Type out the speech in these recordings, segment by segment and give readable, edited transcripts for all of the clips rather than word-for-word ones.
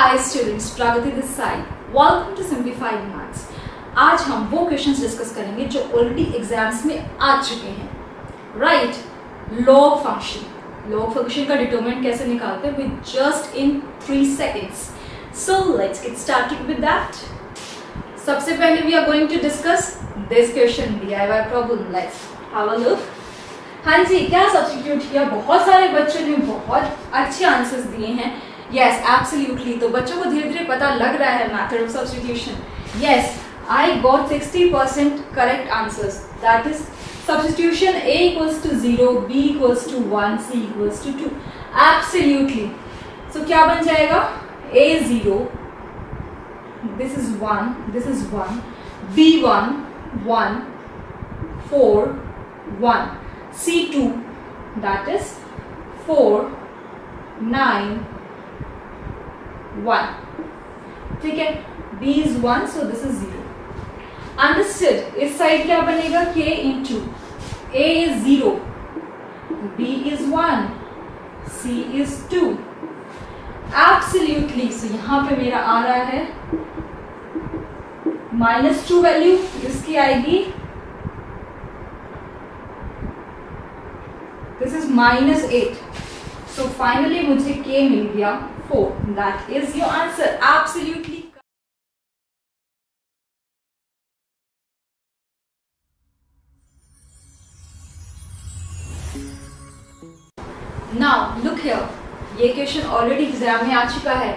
Hi students, Pragati this side. Welcome to simplified maths. आज हम वो क्वेश्चंस डिस्कस करेंगे जो ऑलरेडी एग्जाम्स में आ चुके हैं। राइट, लॉग फंक्शन का डिटरमिनेंट कैसे निकालते हैं with just in 3 seconds। So let's get started with that. सबसे पहले we are going to discuss this question DIY problem. Let's have a look. हाँ जी, क्या सब्स्टिट्यूट किया? बहुत सारे बच्चों ने बहुत अच्छे आंसर्स दिए हैं। Yes, absolutely. तो बच्चों को धीरे धीरे पता लग रहा है method of substitution. Yes, I got 60% correct answers. That is substitution A equals to 0, B equals to 1, C equals to 2। Absolutely. सो क्या बन जाएगा? A 0, this is 1, this is 1, B 1, 1, 4, 1, C 2, that is 4, 9, 1। ठीक है, B is 1, so this is 0। Understood. इस side क्या बनेगा? K into A is 0, B is 1, C is 2। Absolutely. सो यहां पे मेरा आ रहा है -2 वैल्यू, इसकी आएगी दिस इज -8। सो फाइनली मुझे K मिल गया 4। That is your answer. Absolutely. Now look here, ये क्वेश्चन ऑलरेडी एग्जाम में आ चुका है।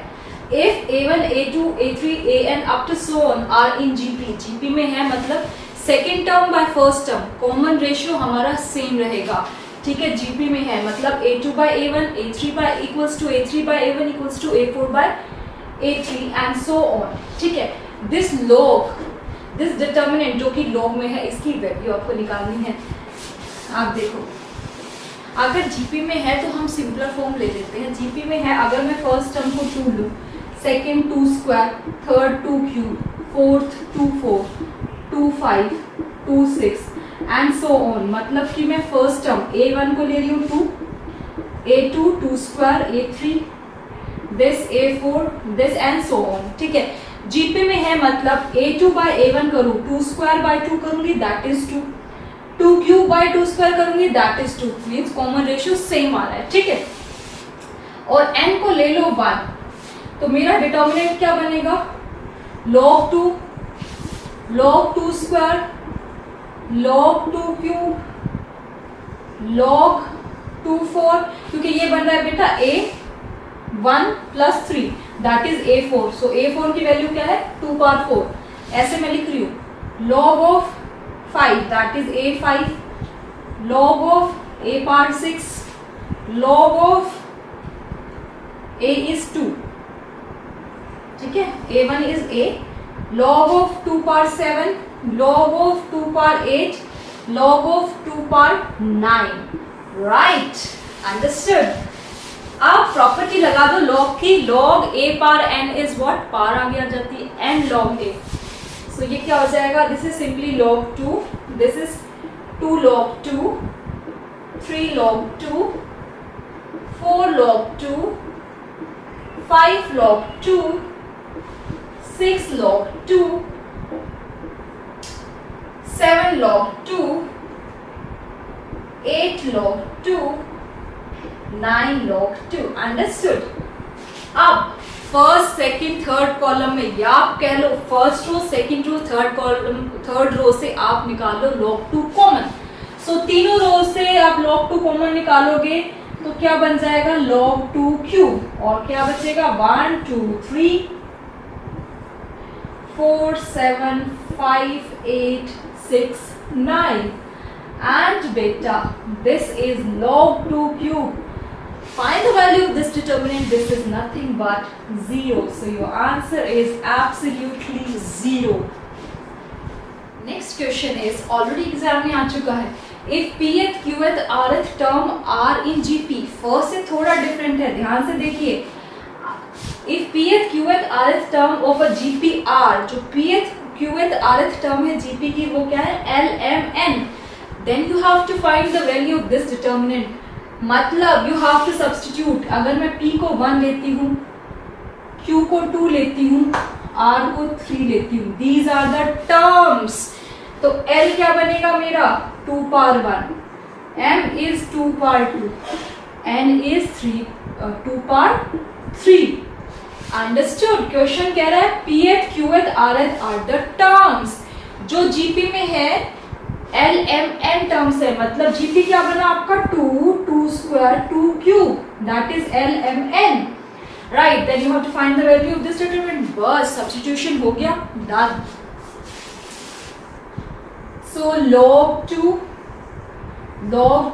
If A1, A2, A3, AN up to so on are in GP में है, मतलब second term by first term common ratio हमारा सेम रहेगा। ठीक है, GP में है मतलब A2 by A1, A3 by equals to A3 by A1 equals to A4 by A3 and so on। ठीक है, दिस डिटर्मिनेंट जो कि लॉग में है, इसकी वैल्यू आपको निकालनी है। आप देखो, अगर GP में है तो हम सिंपलर फॉर्म ले लेते हैं। GP में है, अगर मैं फर्स्ट टर्म को 2 लूँ, second 2 square, third 2 cube, fourth 2 4, 2 5, 2 6 and so on, मतलब कि मैं फर्स्ट टर्म A1 को ले रही हूँ 2, A2 2 square, A3 this, A4 this and so on. ठीक है, GP में है मतलब A2 बाय A1 करूँ, 2 स्क्वायर बाय 2 करूंगी, that is 2, 2 cube by 2 square करूंगी, that is 2। Means common ratio same आ रहा है। ठीक है, और n को ले लो 1, तो मेरा डिटर्मिनेंट क्या बनेगा? log 2 square, log 2 cube, log 2 4, क्योंकि ये बन रहा है बेटा A1 + 3 that is A4। So A4 की वैल्यू क्या है? 2 पावर 4। ऐसे मैं लिख रही हूँ log of 5 that is A5, log of A power 6, log of A is 2। ठीक है, A1 is A, log of 2 power 7, log of 2 power 8, log of 2 power 9। Right, understood. आप प्रॉपर्टी लगा दो log की। log A power n is what? Power आगे आ जाती है n log A। सो ये क्या हो जाएगा? This is simply log 2, this is 2 log 2, 3 log 2, 4 log 2, 5 log 2, 6 log 2, 7 log 2, 8 log 2, 9 log 2। Understood. अब फर्स्ट सेकंड थर्ड कॉलम में, या आप कह लो first row second row third column third row से आप निकालो log 2 कॉमन। सो तीनों रो से आप log 2 कॉमन निकालोगे तो क्या बन जाएगा? log 2 cube. और क्या बचेगा? 1 2 3 4 7 5 8 6 9 and beta this is log 2 cube। Find the value of this determinant. This is nothing but 0, so your answer is absolutely 0। Next question is already exam में आ चुका है। If pth qth rth term are in GP, first से थोड़ा different है, ध्यान से देखिए। If pth qth rth term of a GP r, जो pth qth rth term है GP की, वो क्या है? LMN। Then you have to find the value of this determinant। मतलब यू हैव टू सब्स्टिट्यूट। अगर मैं P को 1 लेती हूँ, Q को 2 लेती हूँ, R को 3 लेती हूँ. These are the terms. तो L क्या बनेगा मेरा 2 power 1, M is 2 power 2, N is 2 power 3. Understood? Question कह रहा है Pth, Qth, Rth are the terms. जो GP में है L M N टर्म्स है, मतलब GP क्या बना आपका 2 square 2 cube, that is L M N. Right, then you have to find the value of this determinant. बस substitution हो गया, done. So log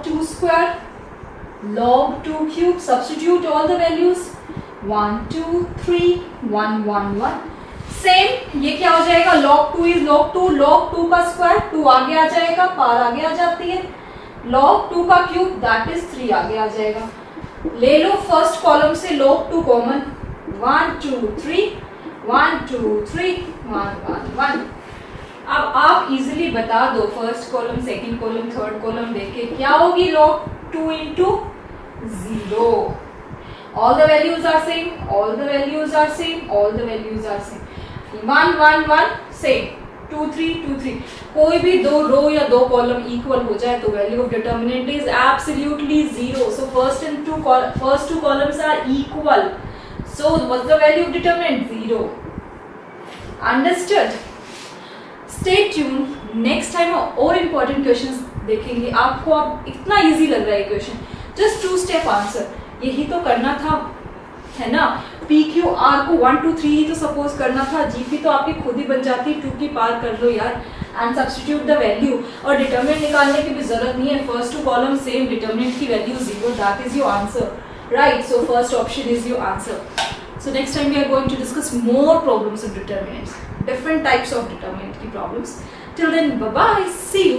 2 square, log 2 cube, substitute all the values, 1 2 3 1 1 1. Same ये क्या हो जाएगा, log 2 is log 2, log 2 का square 2 आगे आ जाएगा, पार आगे आ जाती है, log 2 का क्यूब दैट इज 3 आगे आ जाएगा. ले लो फर्स्ट कॉलम से log 2 कॉमन, 1 2 3 1 2 3 1 1 1. अब आप इजीली बता दो first column, second column, third column देके क्या होगी log 2 into 0. All the values are same, all the values are same, all the values are same. 1 1 1 same, 2 3 2 3. कोई भी दो रो या दो कॉलम इक्वल हो जाए तो value of determinant is absolutely 0. So first two columns are equal. So what's the value of determinant 0. Understood? Stay tuned, next time और important questions देखेंगे. आपको अब इतना इजी लग रहा है क्वेश्चन, जस्ट 2 स्टेप आंसर, यही तो करना था, है ना. पी क्यू आर को 1 2 3 ही तो सपोज करना था, जीपी तो आपकी खुद ही बन जाती, 2 की पार कर लो यार एंड सब्स्टिट्यूट द वैल्यू. और डिटर्मिनेंट निकालने की भी जरूरत नहीं है, first two column same, determinant की value 0, that is your answer. Right, so first option is your answer. So next time we are going to discuss more problems of determinants, different types of determinant की problems. Till then bye bye, see you.